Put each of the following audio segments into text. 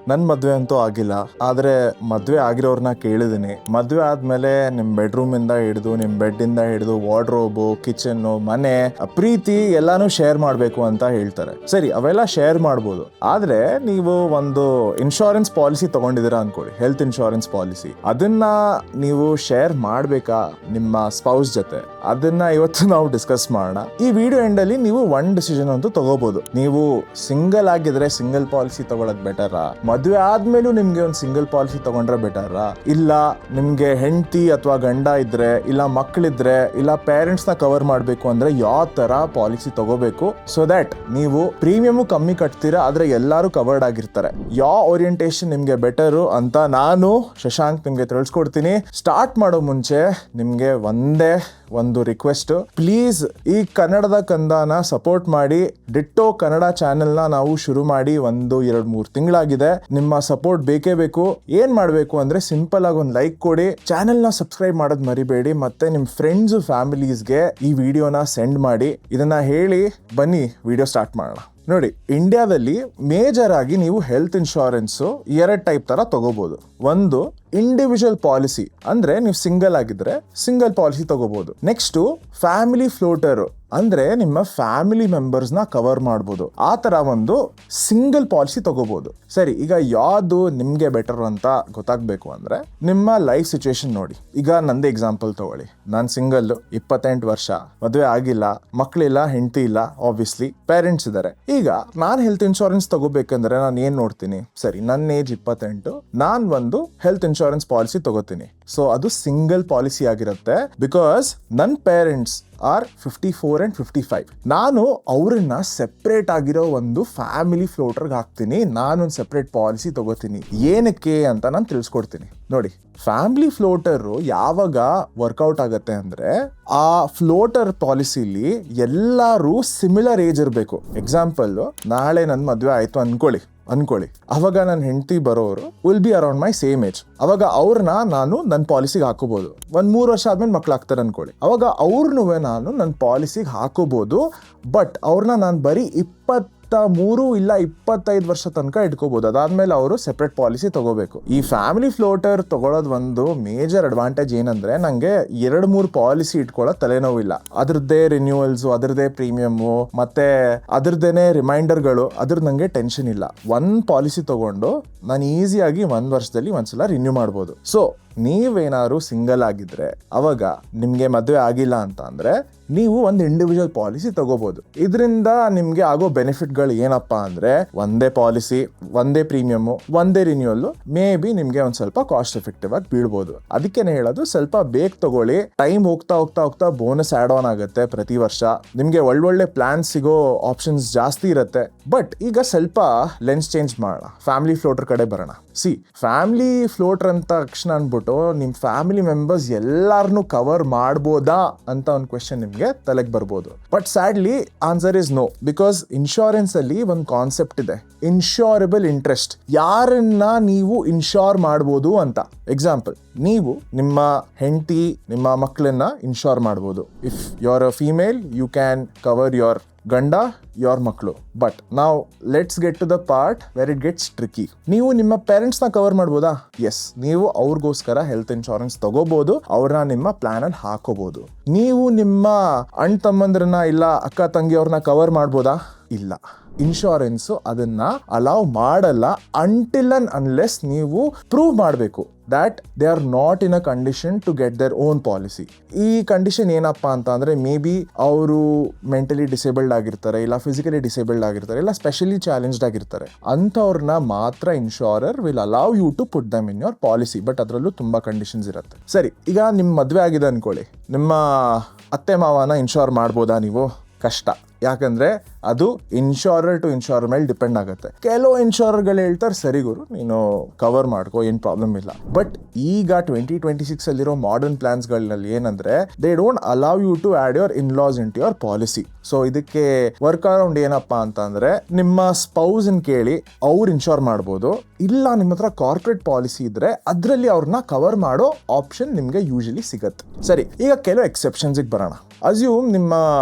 ನನ್ ಮದ್ವೆ ಅಂತೂ ಆಗಿಲ್ಲ, ಆದ್ರೆ ಮದ್ವೆ ಆಗಿರೋರ್ನ ಕೇಳಿದೀನಿ. ಮದ್ವೆ ಆದ್ಮೇಲೆ ನಿಮ್ ಬೆಡ್ರೂಮ್ ಇಂದ ಹಿಡಿದು ನಿಮ್ ಬೆಡ್ ಇಂದ ಹಿಡಿದು ವಾರ್ಡ್ರೋಬು, ಕಿಚನ್, ಮನೆ, ಪ್ರೀತಿ ಎಲ್ಲಾನು ಶೇರ್ ಮಾಡ್ಬೇಕು ಅಂತ ಹೇಳ್ತಾರೆ. ಸರಿ, ಅವೆಲ್ಲ ಶೇರ್ ಮಾಡ್ಬೋದು. ಆದ್ರೆ ನೀವು ಒಂದು ಇನ್ಶೂರೆನ್ಸ್ ಪಾಲಿಸಿ ತಗೊಂಡಿದ್ದೀರಾ ಅನ್ಕೊಳ್ಳಿ, ಹೆಲ್ತ್ ಇನ್ಶೂರೆನ್ಸ್ ಪಾಲಿಸಿ. ಅದನ್ನ ನೀವು ಶೇರ್ ಮಾಡ್ಬೇಕಾ ನಿಮ್ಮ ಸ್ಪೌಸ್ ಜೊತೆ? ಅದನ್ನ ಇವತ್ತು ನಾವು ಡಿಸ್ಕಸ್ ಮಾಡೋಣ. ಈ ವಿಡಿಯೋ ಎಂಡ್ ಅಲ್ಲಿ ನೀವು ಒನ್ ಡಿಸಿಷನ್ ಅಂತೂ ತಗೋಬಹುದು. ನೀವು ಸಿಂಗಲ್ ಆಗಿದ್ರೆ ಸಿಂಗಲ್ ಪಾಲಿಸಿ ತಗೊಳ್ಳೋದು ಬೆಟರಾ? ಮದುವೆ ಆದ್ಮೇಲೂ ನಿಮ್ಗೆ ಒಂದು ಸಿಂಗಲ್ ಪಾಲಿಸಿ ತಗೊಂಡ್ರೆ ಬೆಟರಾ? ಇಲ್ಲ ನಿಮ್ಗೆ ಹೆಂಡತಿ ಅಥವಾ ಗಂಡ ಇದ್ರೆ, ಇಲ್ಲ ಮಕ್ಕಳಿದ್ರೆ, ಇಲ್ಲ ಪೇರೆಂಟ್ಸ್ ನ ಕವರ್ ಮಾಡ್ಬೇಕು ಅಂದ್ರೆ ಯಾವ ತರ ಪಾಲಿಸಿ ತಗೋಬೇಕು ಸೊ ದಟ್ ನೀವು ಪ್ರೀಮಿಯಮ್ ಕಮ್ಮಿ ಕಟ್ತೀರಾ ಆದ್ರೆ ಎಲ್ಲಾರು ಕವರ್ಡ್ ಆಗಿರ್ತಾರೆ? ಯಾವ ಓರಿಯಂಟೇಶನ್ ನಿಮ್ಗೆ ಬೆಟರು ಅಂತ ನಾನು ಶಶಾಂಕ್ ನಿಮ್ಗೆ ತಿಳಿಸ್ಕೊಡ್ತೀನಿ. ಸ್ಟಾರ್ಟ್ ಮಾಡೋ ಮುಂಚೆ ನಿಮ್ಗೆ ಒಂದೇ ಒಂದು ರಿಕ್ವೆಸ್ಟ್, ಪ್ಲೀಸ್ ಈ ಕನ್ನಡದ ಕಂದನ ಸಪೋರ್ಟ್ ಮಾಡಿ. ಡಿಟ್ಟೋ ಕನ್ನಡ ಚಾನೆಲ್ ನ ನಾವು ಶುರು ಮಾಡಿ 1-2-3 ತಿಂಗಳಾಗಿದೆ. ನಿಮ್ಮ ಸಪೋರ್ಟ್ ಬೇಕೇ ಬೇಕು. ಏನ್ ಮಾಡ್ಬೇಕು ಅಂದ್ರೆ ಸಿಂಪಲ್ ಆಗಿ ಒಂದು ಲೈಕ್ ಕೊಡಿ, ಚಾನೆಲ್ ನ ಸಬ್ಸ್ಕ್ರೈಬ್ ಮಾಡೋದ್ ಮರಿಬೇಡಿ, ಮತ್ತೆ ನಿಮ್ ಫ್ರೆಂಡ್ಸ್ ಫ್ಯಾಮಿಲೀಸ್ಗೆ ಈ ವಿಡಿಯೋನ ಸೆಂಡ್ ಮಾಡಿ. ಇದನ್ನ ಹೇಳಿ ಬನ್ನಿ ವಿಡಿಯೋ ಸ್ಟಾರ್ಟ್ ಮಾಡೋಣ. ನೋಡಿ, ಇಂಡಿಯಾದಲ್ಲಿ ಮೇಜರ್ ಆಗಿ ನೀವು ಹೆಲ್ತ್ ಇನ್ಶೂರೆನ್ಸ್ 2 ಟೈಪ್ ತರ ತಗೋಬಹುದು. ಒಂದು ಇಂಡಿವಿಜುವಲ್ ಪಾಲಿಸಿ, ಅಂದ್ರೆ ನೀವು ಸಿಂಗಲ್ ಆಗಿದ್ರೆ ಸಿಂಗಲ್ ಪಾಲಿಸಿ ತಗೋಬಹುದು. ನೆಕ್ಸ್ಟ್ ಫ್ಯಾಮಿಲಿ ಫ್ಲೋಟರ್, ಅಂದ್ರೆ ನಿಮ್ಮ ಫ್ಯಾಮಿಲಿ ಮೆಂಬರ್ಸ್ ನ ಕವರ್ ಮಾಡ್ಬೋದು. ಆ ತರ ಒಂದು ಸಿಂಗಲ್ ಪಾಲಿಸಿ ತಗೋಬಹುದು. ಸರಿ, ಈಗ ಯಾವ್ದು ನಿಮ್ಗೆ ಬೆಟರ್ ಅಂತ ಗೊತ್ತಾಗ್ಬೇಕು ಅಂದ್ರೆ ನಿಮ್ಮ ಲೈಫ್ ಸಿಚುವೇಶನ್ ನೋಡಿ. ಈಗ ನಂದೇ ಎಕ್ಸಾಂಪಲ್ ತಗೊಳ್ಳಿ. ನಾನ್ ಸಿಂಗಲ್, 28 ವರ್ಷ, ಮದುವೆ ಆಗಿಲ್ಲ, ಮಕ್ಕಳಿಲ್ಲ, ಹೆಂಡತಿ ಇಲ್ಲ, ಆಬ್ವಿಯಸ್ಲಿ ಪೇರೆಂಟ್ಸ್ ಇದಾರೆ. ಈಗ ನಾನ್ ಹೆಲ್ತ್ ಇನ್ಶೂರೆನ್ಸ್ ತಗೋಬೇಕಂದ್ರೆ ನಾನು ಏನ್ ನೋಡ್ತೀನಿ? ಸರಿ, ನನ್ನ ಏಜ್ 28, ನಾನ್ ಒಂದು ಹೆಲ್ತ್ ಇನ್ಶೂರೆನ್ಸ್ ಪಾಲಿಸಿ ತಗೋತೀನಿ. ಸೊ ಅದು ಸಿಂಗಲ್ ಪಾಲಿಸಿ ಆಗಿರುತ್ತೆ. ಬಿಕಾಸ್ ನನ್ನ ಪೇರೆಂಟ್ಸ್ ಆರ್ 54 and 55. ನಾನು ಅವ್ರನ್ನ ಸೆಪ್ರೇಟ್ ಆಗಿರೋ ಒಂದು ಫ್ಯಾಮಿಲಿ ಫ್ಲೋಟರ್ಗೆ ಹಾಕ್ತೀನಿ. ನಾನೊಂದು ಸೆಪ್ರೇಟ್ ಪಾಲಿಸಿ ತಗೋತೀನಿ. ಏನಕ್ಕೆ ಅಂತ ನಾನು ತಿಳಿಸ್ಕೊಡ್ತೀನಿ. ನೋಡಿ, ಫ್ಯಾಮಿಲಿ ಫ್ಲೋಟರ್ ಯಾವಾಗ ವರ್ಕೌಟ್ ಆಗತ್ತೆ ಅಂದ್ರೆ ಆ ಫ್ಲೋಟರ್ ಪಾಲಿಸಿಲಿ ಎಲ್ಲರೂ ಸಿಮಿಲರ್ ಏಜ್ ಇರಬೇಕು. ಎಕ್ಸಾಂಪಲ್, ನಾಳೆ ನನ್ನ ಮದುವೆ ಆಯ್ತು ಅನ್ಕೊಳ್ಳಿ, ಅವಾಗ ನನ್ನ ಹೆಂಡತಿ ಬರೋರು will be around my same age. ಅವಾಗ ಅವ್ರನ್ನ ನಾನು ನನ್ನ ಪಾಲಿಸಿಗೆ ಹಾಕೋಬಹುದು. 3 ವರ್ಷ ಆದ್ಮೇಲೆ ಮಕ್ಳು ಆಗ್ತಾರೆ ಅನ್ಕೊಳ್ಳಿ, ಅವಾಗ ಅವ್ರನ್ನೂ ನಾನು ನನ್ನ ಪಾಲಿಸಿಗೆ ಹಾಕೋಬಹುದು. ಬಟ್ ಅವ್ರನ್ನ ನಾನು ಬರೀ 23 ಇಲ್ಲ 25 ವರ್ಷ ತನಕ ಇಟ್ಕೋಬಹುದು. ಅದಾದ್ಮೇಲೆ ಅವರು ಸೆಪ್ರೇಟ್ ಪಾಲಿಸಿ ತಗೋಬೇಕು. ಈ ಫ್ಯಾಮಿಲಿ ಫ್ಲೋಟರ್ ತಗೊಳ್ಳೋದು ಒಂದು ಮೇಜರ್ ಅಡ್ವಾಂಟೇಜ್ ಏನಂದ್ರೆ ನಂಗೆ 2-3 ಪಾಲಿಸಿ ಇಟ್ಕೊಳ್ಳೋ ತಲೆನೋವಿಲ್ಲ. ಅದ್ರದ್ದೇ ರಿನ್ಯೂವಲ್ಸ್, ಅದ್ರದ್ದೇ ಪ್ರೀಮಿಯಮ್ಮು, ಮತ್ತೆ ಅದ್ರದ್ದೇನೆ ರಿಮೈಂಡರ್ಗಳು, ಅದ್ರದ್ದು ನಂಗೆ ಟೆನ್ಷನ್ ಇಲ್ಲ. ಒಂದು ಪಾಲಿಸಿ ತಗೊಂಡು ನಾನು ಈಸಿಯಾಗಿ 1 ವರ್ಷದಲ್ಲಿ ಒಂದ್ಸಲ ರಿನ್ಯೂ ಮಾಡ್ಬೋದು. ಸೊ ನೀವೇನಾದ್ರು ಸಿಂಗಲ್ ಆಗಿದ್ರೆ, ಅವಾಗ ನಿಮ್ಗೆ ಮದುವೆ ಆಗಿಲ್ಲ ಅಂತ ಅಂದ್ರೆ ನೀವು ಒಂದು ಇಂಡಿವಿಜುವಲ್ ಪಾಲಿಸಿ ತಗೋಬಹುದು. ಇದರಿಂದ ನಿಮ್ಗೆ ಆಗೋ ಬೆನಿಫಿಟ್ಗಳು ಏನಪ್ಪಾ ಅಂದ್ರೆ ಒಂದೇ ಪಾಲಿಸಿ, ಒಂದೇ ಪ್ರೀಮಿಯಮ್, ಒಂದೇ ರಿನ್ಯೂವಲ್, ಮೇ ಬಿ ನಿಮ್ಗೆ ಒಂದ್ ಸ್ವಲ್ಪ ಕಾಸ್ಟ್ ಎಫೆಕ್ಟಿವ್ ಆಗಿ ಬೀಳ್ಬೋದು. ಅದಕ್ಕೇನೆ ಹೇಳೋದು, ಸ್ವಲ್ಪ ಬೇಗ ತಗೊಳ್ಳಿ. ಟೈಮ್ ಹೋಗ್ತಾ ಬೋನಸ್ ಆಡ್ ಆನ್ ಆಗುತ್ತೆ ಪ್ರತಿ ವರ್ಷ. ನಿಮ್ಗೆ ಒಳ್ಳೊಳ್ಳೆ ಪ್ಲಾನ್ ಸಿಗೋ ಆಪ್ಷನ್ಸ್ ಜಾಸ್ತಿ ಇರುತ್ತೆ. ಬಟ್ ಈಗ ಸ್ವಲ್ಪ ಲೆನ್ಸ್ ಚೇಂಜ್ ಮಾಡೋಣ, ಫ್ಯಾಮಿಲಿ ಫ್ಲೋಟರ್ ಕಡೆ ಬರೋಣ. ಫ್ಯಾಮಿಲಿ ಫ್ಲೋಟರ್ ಅಂತ ತಕ್ಷಣ ಅನ್ಬಿಟ್ಟು ನಿಮ್ ಫ್ಯಾಮಿಲಿ ಮೆಂಬರ್ಸ್ ಎಲ್ಲಾರನ್ನು ಕವರ್ ಮಾಡ್ಬೋದಾ ಅಂತ ಒಂದು ಕ್ವೆಶ್ಚನ್ ನಿಮ್ಗೆ ತಲೆಗೆ ಬರ್ಬೋದು. But sadly answer is no. Because insurance ಅಲ್ಲಿ ಒಂದು ಕಾನ್ಸೆಪ್ಟ್ ಇದೆ, ಇನ್ಶೂರಬಲ್ ಇಂಟ್ರೆಸ್ಟ್. ಯಾರನ್ನ ನೀವು ಇನ್ಶೂರ್ ಮಾಡ್ಬೋದು ಅಂತ. ಎಕ್ಸಾಂಪಲ್, ನೀವು ನಿಮ್ಮ ಹೆಂಡತಿ, ನಿಮ್ಮ ಮಕ್ಕಳನ್ನ ಇನ್ಶೂರ್ ಮಾಡ್ಬೋದು. If you are a female, you can cover your ಗಂಡ, ಯೋರ್ ಮಕ್ಕಳು. ಬಟ್ ನಾವು let's get to the part where it gets tricky. ನೀವು ನಿಮ್ಮ ಪೇರೆಂಟ್ಸ್ ನ ಕವರ್ ಮಾಡ್ಬೋದಾ? ಎಸ್, ನೀವು ಅವ್ರಿಗೋಸ್ಕರ ಹೆಲ್ತ್ ಇನ್ಶೂರೆನ್ಸ್ ತಗೋಬಹುದು. ಅವ್ರನ್ನ ನಿಮ್ಮ ಪ್ಲಾನ್ ಅಲ್ಲಿ ಹಾಕೋಬಹುದು. ನೀವು ನಿಮ್ಮ ಅಣ್ಣ ತಮ್ಮಂದ್ರನ್ನ ಇಲ್ಲ ಅಕ್ಕ ತಂಗಿಯವ್ರನ್ನ ಕವರ್ ಮಾಡ್ಬೋದಾ? ಇಲ್ಲ. ಇನ್ಶೂರೆನ್ಸ್ ಅದನ್ನ ಅಲೌ ಮಾಡಲ್ಲ ಅಂಟಿಲ್ ಅಂಡ್ ಅನ್ಲೆಸ್ ನೀವು ಪ್ರೂವ್ ಮಾಡಬೇಕು that they are not in a condition to get their own policy. ಈ ಕಂಡೀಷನ್ ಏನಪ್ಪಾ ಅಂತ ಅಂದ್ರೆ ಮೇ ಬಿ ಅವರು ಮೆಂಟಲಿ ಡಿಸೇಬಲ್ಡ್ ಆಗಿರ್ತಾರೆ, ಇಲ್ಲ ಫಿಸಿಕಲಿ ಡಿಸೇಬಲ್ಡ್ ಆಗಿರ್ತಾರೆ, ಇಲ್ಲ ಸ್ಪೆಷಲಿ ಚಾಲೆಂಜ್ಡ್ ಆಗಿರ್ತಾರೆ. ಅಂಥವ್ರನ್ನ ಮಾತ್ರ insurer will allow you to put them in your policy. But ಅದರಲ್ಲೂ ತುಂಬಾ ಕಂಡೀಷನ್ಸ್ ಇರುತ್ತೆ. ಸರಿ, ಈಗ ನಿಮ್ ಮದ್ವೆ ಆಗಿದೆ ಅನ್ಕೊಳ್ಳಿ, ನಿಮ್ಮ ಅತ್ತೆ ಮಾವನ ಇನ್ಶೂರ್ ಮಾಡ್ಬೋದಾ ನೀವು? ಕಷ್ಟ. ಯಾಕಂದ್ರೆ ಅದು ಇನ್ಶೂರರ್ ಟು ಇನ್ಶೂರರ್ ಮೇಲೆ ಡಿಪೆಂಡ್ ಆಗುತ್ತೆ. ಕೆಲವು ಇನ್ಶೂರರ್ಗಳು ಹೇಳ್ತಾರೆ ಸರಿ ಗುರು ನೀನು ಕವರ್ ಮಾಡ್ಕೋ, ಏನ್ ಪ್ರಾಬ್ಲಮ್ ಇಲ್ಲ. ಬಟ್ ಈಗ 2026 ಅಲ್ಲಿರೋ ಮಾಡರ್ನ್ ಪ್ಲಾನ್ಸ್ಗಳಲ್ಲಿ ಏನಂದ್ರೆ they don't allow you to add your inlaws into your policy. So ಇದಕ್ಕೆ ವರ್ಕ್ ಅರೌಂಡ್ ಏನಪ್ಪಾ ಅಂತ ಅಂದ್ರೆ ನಿಮ್ಮ ಸ್ಪೌಸ್ ಕೇಳಿ ಅವ್ರು ಇನ್ಶೂರ್ ಮಾಡ್ಬೋದು. ಇಲ್ಲ ನಿಮ್ಮ ಹತ್ರ ಕಾರ್ಪೊರೇಟ್ ಪಾಲಿಸಿ ಇದ್ರೆ ಅದರಲ್ಲಿ ಅವ್ರನ್ನ ಕವರ್ ಮಾಡೋ ಆಪ್ಷನ್ ನಿಮ್ಗೆ ಯೂಶಲಿ ಸಿಗತ್ತೆ. ಸರಿ, ಈಗ ಕೆಲವು ಎಕ್ಸೆಪ್ಷನ್ಸ್ ಬರೋಣ. ಅಸ್ಯೂಮ್ ನಿಮ್ಮ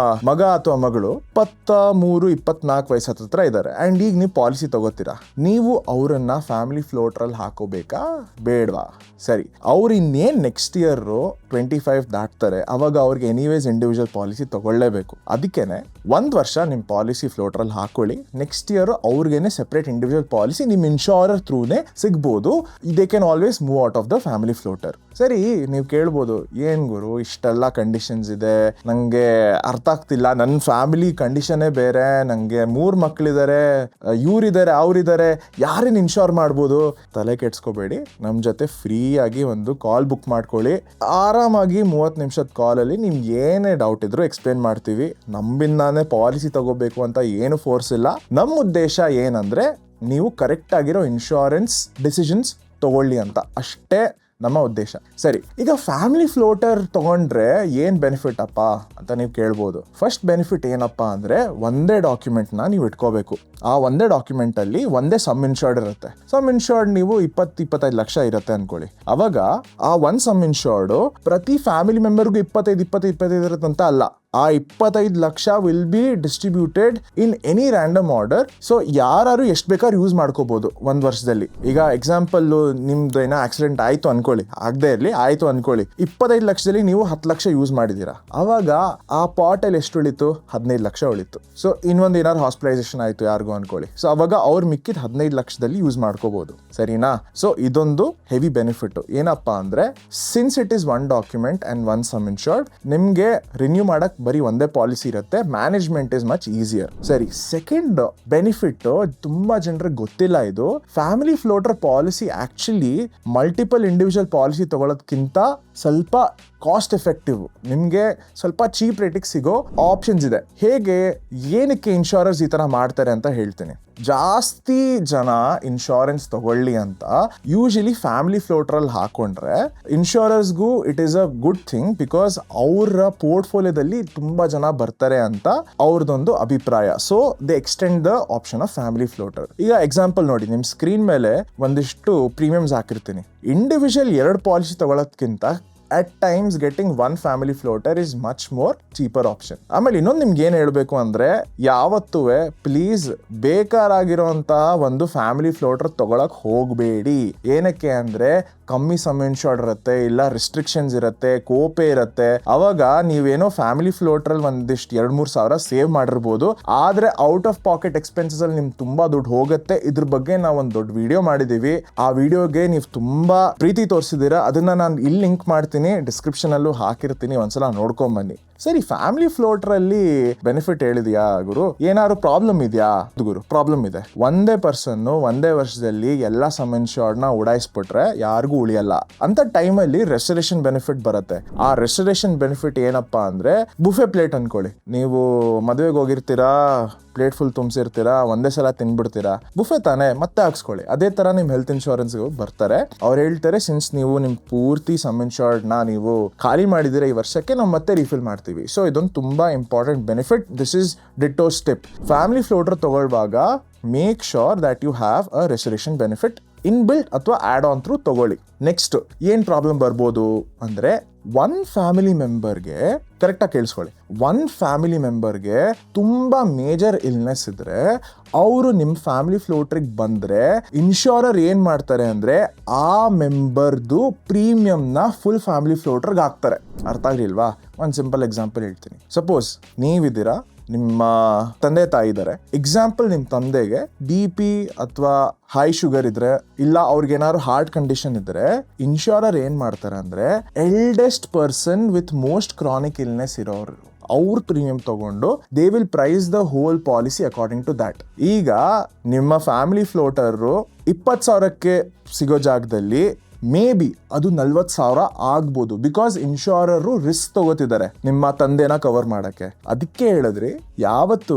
ಮಗ ಅಥವಾ ಮಗಳು 23-24 ವಯಸ್ಸು ಹತ್ರ ಇದ್ದಾರೆ ಅಂಡ್ ಈಗ ನೀವು ಪಾಲಿಸಿ ತಗೋತೀರಾ. ನೀವು ಅವರನ್ನ ಫ್ಯಾಮಿಲಿ ಫ್ಲೋಟರ್ ಹಾಕೋಬೇಕಾ ಬೇಡವಾ? ಸರಿ, ಅವ್ರು ಇನ್ನೇನ್ ನೆಕ್ಸ್ಟ್ ಇಯರ್ 25 ದಾಟ್ತಾರೆ, ಅವಾಗ ಅವ್ರಿಗೆ ಎನಿವೇಸ್ ಇಂಡಿವಿಜುವಲ್ ಪಾಲಿಸಿ ತಗೊಳ್ಳೇಬೇಕು. ಅದಕ್ಕೇನೆ 1 ವರ್ಷ ನಿಮ್ಮ ಪಾಲಿಸಿ ಫ್ಲೋಟರ್ ಹಾಕೊಳ್ಳಿ. ನೆಕ್ಸ್ಟ್ ಇಯರ್ ಅವ್ರಿಗೇನೆ ಸೆಪರೇಟ್ ಇಂಡಿವಿಜುವಲ್ ಪಾಲಿಸಿ ನಿಮ್ಮ ಇನ್ಶೂರರ್ ಥ್ರೂನೇ ಸಿಗ್ಬೋದು. They can always move out of the family floater. ಸರಿ, ನೀವು ಕೇಳ್ಬೋದು, ಏನ್ ಗುರು ಇಷ್ಟೆಲ್ಲ ಕಂಡೀಷನ್ಸ್ ಇದೆ, ನಂಗೆ ಅರ್ಥ ಆಗ್ತಿಲ್ಲ, ನನ್ನ ಫ್ಯಾಮಿಲಿ ಕಂಡೀಷನ್ನೇ ಬೇರೆ, ನಂಗೆ 3 ಮಕ್ಳಿದ್ದಾರೆ, ಇವ್ರಿದ್ದಾರೆ ಅವ್ರಿದ್ದಾರೆ, ಯಾರೇನು ಇನ್ಶೋರ್ ಮಾಡ್ಬೋದು? ತಲೆ ಕೆಡ್ಸ್ಕೋಬೇಡಿ, ನಮ್ಮ ಜೊತೆ ಫ್ರೀ ಆಗಿ ಒಂದು ಕಾಲ್ ಬುಕ್ ಮಾಡ್ಕೊಳ್ಳಿ. ಆರಾಮಾಗಿ 30 ನಿಮಿಷದ ಕಾಲಲ್ಲಿ ನಿಮ್ಗೆ ಏನೇ ಡೌಟ್ ಇದ್ರು ಎಕ್ಸ್ಪ್ಲೇನ್ ಮಾಡ್ತೀವಿ. ನಮ್ಮಿಂದಾನೇ ಪಾಲಿಸಿ ತಗೋಬೇಕು ಅಂತ ಏನು ಫೋರ್ಸ್ ಇಲ್ಲ. ನಮ್ಮ ಉದ್ದೇಶ ಏನಂದ್ರೆ ನೀವು ಕರೆಕ್ಟ್ ಆಗಿರೋ ಇನ್ಶೂರೆನ್ಸ್ ಡಿಸಿಷನ್ಸ್ ತಗೊಳ್ಳಿ ಅಂತ ಅಷ್ಟೇ ನಮ್ಮ ಉದ್ದೇಶ. ಸರಿ, ಈಗ ಫ್ಯಾಮಿಲಿ ಫ್ಲೋಟರ್ ತಗೊಂಡ್ರೆ ಏನ್ ಬೆನಿಫಿಟ್ ಅಪ್ಪ ಅಂತ ನೀವು ಕೇಳ್ಬೋದು. ಫಸ್ಟ್ ಬೆನಿಫಿಟ್ ಏನಪ್ಪಾ ಅಂದ್ರೆ ಒಂದೇ ಡಾಕ್ಯುಮೆಂಟ್ನ ನೀವು ಇಟ್ಕೋಬೇಕು. ಆ ಒಂದೇ ಡಾಕ್ಯುಮೆಂಟ್ ಅಲ್ಲಿ ಒಂದೇ ಸಮ್ ಇನ್ಶೋರ್ಡ್ ಇರುತ್ತೆ. ಸಮ್ ಇನ್ಶೋರ್ಡ್ ನೀವು 20-25 ಲಕ್ಷ ಇರುತ್ತೆ ಅನ್ಕೊಳ್ಳಿ. ಅವಾಗ ಆ ಒಂದ್ ಸಮ್ ಇನ್ಶೋರ್ಡ್ ಪ್ರತಿ ಫ್ಯಾಮಿಲಿ ಮೆಂಬರ್ಗೂ 25 ಇರುತ್ತೆ ಅಂತ ಅಲ್ಲ. ಆ 25 lakh will be distributed in any random order. So ಯಾರು ಎಷ್ಟು ಬೇಕಾದ್ರೂ ಯೂಸ್ ಮಾಡ್ಕೋಬಹುದು 1 ವರ್ಷದಲ್ಲಿ. ಈಗ ಎಕ್ಸಾಂಪಲ್, ನಿಮ್ದು ಏನೋ ಆಕ್ಸಿಡೆಂಟ್ ಆಯ್ತು ಅನ್ಕೊಳ್ಳಿ, ಆಗದೆ ಇರಲಿ, ಆಯ್ತು ಅನ್ಕೊಳ್ಳಿ, 25 ಲಕ್ಷದಲ್ಲಿ ನೀವು 10 ಲಕ್ಷ ಯೂಸ್ ಮಾಡಿದೀರಾ. ಅವಾಗ ಆ ಪಾಟ್ ಅಲ್ಲಿ ಎಷ್ಟು ಉಳಿತು? 15 ಲಕ್ಷ ಉಳಿತು. ಸೊ ಇನ್ನೊಂದು ಏನಾದ್ರು ಹಾಸ್ಪಿಟಲೈಸೇಷನ್ ಆಯ್ತು ಯಾರಿಗೂ ಅನ್ಕೊಳ್ಳಿ, ಸೊ ಅವಾಗ ಅವ್ರು ಮಿಕ್ಕಿದ 15 ಲಕ್ಷದಲ್ಲಿ ಯೂಸ್ ಮಾಡ್ಕೋಬಹುದು. ಸರಿನಾ? ಸೊ ಇದೊಂದು ಹೆವಿ ಬೆನಿಫಿಟ್. ಏನಪ್ಪಾ ಅಂದ್ರೆ since it is one document and one sum insured, ನಿಮ್ಗೆ ರಿನ್ಯೂ ಮಾಡಕ್ ಬರೀ ಒಂದೇ ಪಾಲಿಸಿ ಇರುತ್ತೆ. Management is much easier. ಸರಿ, ಸೆಕೆಂಡ್ ಬೆನಿಫಿಟ್ ತುಂಬಾ ಜನರಿಗೆ ಗೊತ್ತಿಲ್ಲ. ಇದು family floater policy actually multiple individual policy ತಗೊಳ್ಳೋದಕ್ಕಿಂತ ಸ್ವಲ್ಪ ಕಾಸ್ಟ್ ಎಫೆಕ್ಟಿವ್. ನಿಮಗೆ ಸ್ವಲ್ಪ ಚೀಪ್ ರೇಟಿಗೆ ಸಿಗೋ ಆಪ್ಷನ್ಸ್ ಇದೆ. ಹೇಗೆ, ಏನಕ್ಕೆ ಇನ್ಶೂರರ್ಸ್ ಈ ತರ ಮಾಡ್ತಾರೆ ಅಂತ ಹೇಳ್ತೀನಿ. ಜಾಸ್ತಿ ಜನ ಇನ್ಶೂರೆನ್ಸ್ ತಗೊಳ್ಳಿ ಅಂತ ಯೂಶಲಿ ಫ್ಯಾಮಿಲಿ ಫ್ಲೋಟರಲ್ಲಿ ಹಾಕೊಂಡ್ರೆ ಇನ್ಶೂರರ್ಸ್ಗೂ it is a good thing, because ಅವರ ಪೋರ್ಟ್ಫೋಲಿಯೋದಲ್ಲಿ ತುಂಬಾ ಜನ ಬರ್ತಾರೆ ಅಂತ ಅವ್ರದೊಂದು ಅಭಿಪ್ರಾಯ. So they extend the option of family floater. ಈಗ ಎಕ್ಸಾಂಪಲ್ ನೋಡಿ, ನಿಮ್ ಸ್ಕ್ರೀನ್ ಮೇಲೆ ಒಂದಿಷ್ಟು ಪ್ರೀಮಿಯಮ್ಸ್ ಹಾಕಿರ್ತೀನಿ. ಇಂಡಿವಿಜುವಲ್ 2 ಪಾಲಿಸಿ ತಗೊಳ್ಳೋದ್ಕಿಂತ at times getting one family floater is much more cheaper option. ಆಮೇಲೆ ಇನ್ನೊಂದು ನಿಮ್ಗೆ ಏನು ಹೇಳಬೇಕು ಅಂದ್ರೆ, ಯಾವತ್ತೂ ಪ್ಲೀಸ್ ಬೇಕಾರಾಗಿರೋಂತಹ ಒಂದು ಫ್ಯಾಮಿಲಿ ಫ್ಲೋಟರ್ ತಗೊಳಕ್ ಹೋಗಬೇಡಿ. ಏನಕ್ಕೆ ಅಂದ್ರೆ ಕಮ್ಮಿ ಸಮ್ ಇನ್ಶೋರ್ಡ್ ಇರುತ್ತೆ, ಇಲ್ಲ ರಿಸ್ಟ್ರಿಕ್ಷನ್ಸ್ ಇರುತ್ತೆ, ಕೋಪೆ ಇರುತ್ತೆ. ಅವಾಗ ನೀವೇನೋ ಫ್ಯಾಮಿಲಿ ಫ್ಲೋಟರ್ ಒಂದಿಷ್ಟು 2-3 ಸಾವಿರ ಸೇವ್ ಮಾಡಿರ್ಬೋದು, ಆದ್ರೆ ಔಟ್ ಆಫ್ ಪಾಕೆಟ್ ಎಕ್ಸ್ಪೆನ್ಸಸ್ ಅಲ್ಲಿ ನಿಮ್ಗೆ ತುಂಬಾ ದುಡ್ಡು ಹೋಗುತ್ತೆ. ಇದ್ರ ಬಗ್ಗೆ ನಾವು ಒಂದು ದೊಡ್ಡ ವಿಡಿಯೋ ಮಾಡಿದೀವಿ. ಆ ವಿಡಿಯೋಗೆ ನೀವು ತುಂಬಾ ಪ್ರೀತಿ ತೋರಿಸಿದೀರಾ, ಅದನ್ನ ನಾನು ಇಲ್ಲಿ ಲಿಂಕ್ ಮಾಡ್ತೀನಿ, ಡಿಸ್ಕ್ರಿಪ್ಷನ್ ಅಲ್ಲೂ ಹಾಕಿರ್ತೀನಿ, ಒಂದ್ಸಲ ನೋಡ್ಕೊಂಡ್ ಬನ್ನಿ. ಸರಿ, ಫ್ಯಾಮಿಲಿ ಫ್ಲೋಟರ್ ಅಲ್ಲಿ ಬೆನಿಫಿಟ್ ಹೇಳಿದ್ಯಾ ಗುರು, ಏನಾದ್ರು ಪ್ರಾಬ್ಲಮ್ ಇದೆಯಾ? ಗುರು, ಪ್ರಾಬ್ಲಮ್ ಇದೆ. ಒಂದೇ ಪರ್ಸನ್ ಒಂದೇ ವರ್ಷದಲ್ಲಿ ಎಲ್ಲ ಸಮ್ ಇನ್ಶೋರ್ಡ್ ನ ಉಡಾಯಿಸ್ಬಿಟ್ರೆ ಯಾರಿಗೂ ಉಳಿಯಲ್ಲ. ಅಂತ ಟೈಮಲ್ಲಿ ರೆಸ್ಟೋರೇಷನ್ ಬೆನಿಫಿಟ್ ಬರುತ್ತೆ. ಆ ರೆಸ್ಟೋರೇಷನ್ ಬೆನಿಫಿಟ್ ಏನಪ್ಪಾ ಅಂದ್ರೆ, ಬುಫೆ ಪ್ಲೇಟ್ ಅನ್ಕೊಳ್ಳಿ. ನೀವು ಮದುವೆಗೆ ಹೋಗಿರ್ತೀರಾ, ಪ್ಲೇಟ್ ಫುಲ್ ತುಂಬಿಸಿರ್ತೀರಾ, ಒಂದೇ ಸಲ ತಿನ್ಬಿಡ್ತೀರಾ, ಬುಫೆ ತಾನೆ, ಮತ್ತೆ ಹಾಕ್ಸ್ಕೊಳ್ಳಿ. ಅದೇ ತರ ನಿಮ್ ಹೆಲ್ತ್ ಇನ್ಶೂರೆನ್ಸ್ ಬರ್ತಾರೆ. ಅವ್ರು ಹೇಳ್ತಾರೆ, ಸಿನ್ಸ್ ನೀವು ನಿಮ್ ಪೂರ್ತಿ ಸಮ್ ಇನ್ಶೋರ್ಡ್ ನ ನೀವು ಖಾಲಿ ಮಾಡಿದಿರ ಈ ವರ್ಷಕ್ಕೆ, ನಾವು ಮತ್ತೆ ರೀಫಿಲ್ ಮಾಡ್ತೀವಿ. ಸೊ ಇದೊಂದು ತುಂಬಾ important benefit. This is ditto step. Family floater ತಗೊಳ್ಳುವಾಗ make sure that you have a restoration benefit inbuilt ಅಥವಾ ಆಡ್ ಆನ್ ಥ್ರೂ ತಗೊಳ್ಳಿ. ನೆಕ್ಸ್ಟ್ ಏನ್ ಪ್ರಾಬ್ಲಮ್ ಬರ್ಬೋದು ಅಂದ್ರೆ, ಒನ್ ಫ್ಯಾಮಿಲಿ ಮೆಂಬರ್ಗೆ, ಕರೆಕ್ಟಾಗಿ ಕೇಳಿಸ್ಕೊಳ್ಳಿ, ಒನ್ ಫ್ಯಾಮಿಲಿ ಮೆಂಬರ್ಗೆ ತುಂಬಾ ಮೇಜರ್ ಇಲ್ನೆಸ್ ಇದ್ರೆ ಅವರು ನಿಮ್ಮ ಫ್ಯಾಮಿಲಿ ಫ್ಲೋಟ್ರಿಗೆ ಬಂದ್ರೆ ಇನ್ಶೂರರ್ ಏನ್ ಮಾಡ್ತಾರೆ ಅಂದ್ರೆ ಆ ಮೆಂಬರ್ದು ಪ್ರೀಮಿಯಂನ ಫುಲ್ ಫ್ಯಾಮಿಲಿ ಫ್ಲೋಟರ್ಗೆ ಹಾಕ್ತಾರೆ. ಅರ್ಥ ಆಗ್ಲಿಲ್ವಾ? ಒಂದು ಸಿಂಪಲ್ ಎಕ್ಸಾಂಪಲ್ ಹೇಳ್ತೀನಿ. ಸಪೋಸ್ ನೀವಿದ್ದೀರಾ, ನಿಮ್ಮ ತಂದೆ ತಾಯಿ ಇದ್ದಾರೆ. ಎಕ್ಸಾಂಪಲ್, ನಿಮ್ಮ ತಂದೆಗೆ BP ಅಥವಾ ಹೈ ಶುಗರ್ ಇದ್ರೆ, ಇಲ್ಲ ಅವ್ರಿಗೇನಾದ್ರು ಹಾರ್ಟ್ ಕಂಡೀಷನ್ ಇದ್ರೆ, ಇನ್ಶೂರರ್ ಏನ್ ಮಾಡ್ತಾರೆ ಅಂದ್ರೆ eldest person with most chronic illness ಇರೋರು ಅವ್ರ ಪ್ರೀಮಿಯಂ ತಗೊಂಡು they will price the whole policy according to that. ಈಗ ನಿಮ್ಮ ಫ್ಯಾಮಿಲಿ ಫ್ಲೋಟರ್ 20,000ಕ್ಕೆ ಸಿಗೋ ಜಾಗದಲ್ಲಿ ಮೇ ಬಿ ಅದು 40,000 ಆಗ್ಬೋದು, ಬಿಕಾಸ್ ಇನ್ಶೂರರು ರಿಸ್ಕ್ ತಗೋತಿದ್ದಾರೆ ನಿಮ್ಮ ತಂದೆನ ಕವರ್ ಮಾಡಕ್ಕೆ. ಅದಕ್ಕೆ ಹೇಳಿದ್ರಿ, ಯಾವತ್ತೂ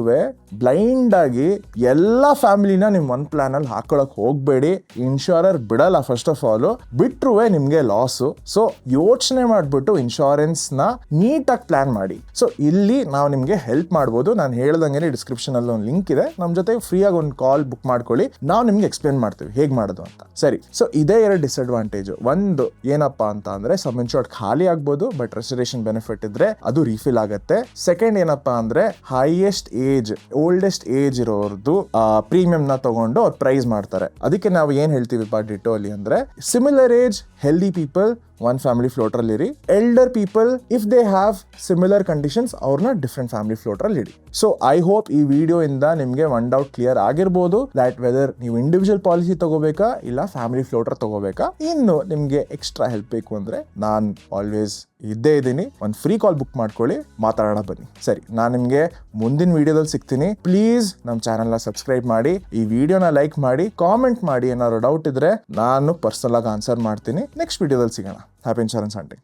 ಬ್ಲೈಂಡ್ ಆಗಿ ಎಲ್ಲ ಫ್ಯಾಮಿಲಿನ ನಿಮ್ ಒಂದ್ ಪ್ಲಾನ್ ಅಲ್ಲಿ ಹಾಕೊಳಕ್ ಹೋಗ್ಬೇಡಿ. ಇನ್ಶೂರರ್ ಬಿಡಲ್ಲ ಫಸ್ಟ್ ಆಫ್ ಆಲ್, ಬಿಟ್ರುವೆ ನಿಮ್ಗೆ ಲಾಸು. ಸೊ ಯೋಚನೆ ಮಾಡ್ಬಿಟ್ಟು ಇನ್ಶೂರೆನ್ಸ್ ನ ನೀಟಾಗಿ ಪ್ಲಾನ್ ಮಾಡಿ. ಸೊ ಇಲ್ಲಿ ನಾವು ನಿಮ್ಗೆ ಹೆಲ್ಪ್ ಮಾಡ್ಬೋದು. ನಾನು ಹೇಳ್ದಂಗೆ ಡಿಸ್ಕ್ರಿಪ್ಷನ್ ಅಲ್ಲಿ ಒಂದು ಲಿಂಕ್ ಇದೆ, ನಮ್ ಜೊತೆ ಫ್ರೀ ಆಗಿ ಒಂದು ಕಾಲ್ ಬುಕ್ ಮಾಡ್ಕೊಳ್ಳಿ, ನಾವು ನಿಮ್ಗೆ ಎಕ್ಸ್ಪ್ಲೇನ್ ಮಾಡ್ತೀವಿ ಹೇಗ್ ಮಾಡೋದು ಅಂತ. ಸರಿ, ಸೊ ಇದೇ 2 ಡಿಸ್ಅಡ್ವಾಂಟೇಜ್. ಒಂದು ಏನಪ್ಪಾ ಅಂತ ಅಂದ್ರೆ ಸಮ್ ಇನ್ಶೂರ್ಡ್ ಖಾಲಿ ಆಗ್ಬೋದು, ಬಟ್ ರೆಸ್ಟೋರೇಷನ್ ಬೆನಿಫಿಟ್ ಇದ್ರೆ ಅದು ರೀಫಿಲ್ ಆಗುತ್ತೆ. ಸೆಕೆಂಡ್ ಏನಪ್ಪಾ ಅಂದ್ರೆ ಓಲ್ಡೆಸ್ಟ್ ಏಜ್ ಇರೋರ್ದು ಪ್ರೀಮಿಯಂ ನ ತಗೊಂಡು ಅವ್ರು ಪ್ರೈಸ್ ಮಾಡ್ತಾರೆ. ಅದಕ್ಕೆ ನಾವು ಏನ್ ಹೇಳ್ತೀವಿ ಡಿಟೋ ಅಲ್ಲಿ ಅಂದ್ರೆ, similar age healthy people one family floater ಅಲ್ಲಿ ಇರಿ. Elder people if they have similar conditions ಅವ್ರನ್ನ ಡಿಫ್ರೆಂಟ್ ಫ್ಯಾಮಿಲಿ ಫ್ಲೋಟರ್ ಅಲ್ಲಿ ಇಡಿ. ಸೊ ಐ ಹೋಪ್ ಈ ವಿಡಿಯೋ ಇಂದ ನಿಮ್ಗೆ ಒನ್ ಡೌಟ್ ಕ್ಲಿಯರ್ ಆಗಿರ್ಬೋದು, ದಟ್ ವೆದರ್ ನೀವು ಇಂಡಿವಿಜುವಲ್ ಪಾಲಿಸಿ ತಗೋಬೇಕಾ ಇಲ್ಲ ಫ್ಯಾಮಿಲಿ ಫ್ಲೋಟರ್ ತಗೋಬೇಕಾ. ಇನ್ನು ನಿಮ್ಗೆ ಎಕ್ಸ್ಟ್ರಾ ಹೆಲ್ಪ್ ಬೇಕು ಅಂದ್ರೆ ನಾನು ಆಲ್ವೇಸ್ ಇದ್ದೇ ಇದ್ದೀನಿ. ಒಂದು ಫ್ರೀ ಕಾಲ್ ಬುಕ್ ಮಾಡ್ಕೊಳ್ಳಿ, ಮಾತಾಡೋಣ ಬನ್ನಿ. ಸರಿ, ನಾನು ನಿಮ್ಗೆ ಮುಂದಿನ ವಿಡಿಯೋದಲ್ಲಿ ಸಿಗ್ತೀನಿ. ಪ್ಲೀಸ್ ನಮ್ಮ ಚಾನಲ್ನ ಸಬ್ಸ್ಕ್ರೈಬ್ ಮಾಡಿ, ಈ ವಿಡಿಯೋನ ಲೈಕ್ ಮಾಡಿ, ಕಾಮೆಂಟ್ ಮಾಡಿ. ಏನಾದ್ರು ಡೌಟ್ ಇದ್ರೆ ನಾನು ಪರ್ಸನಲ್ ಆಗಿ ಆನ್ಸರ್ ಮಾಡ್ತೀನಿ. ನೆಕ್ಸ್ಟ್ ವಿಡಿಯೋದಲ್ಲಿ ಸಿಗೋಣ. Happy insurance hunting.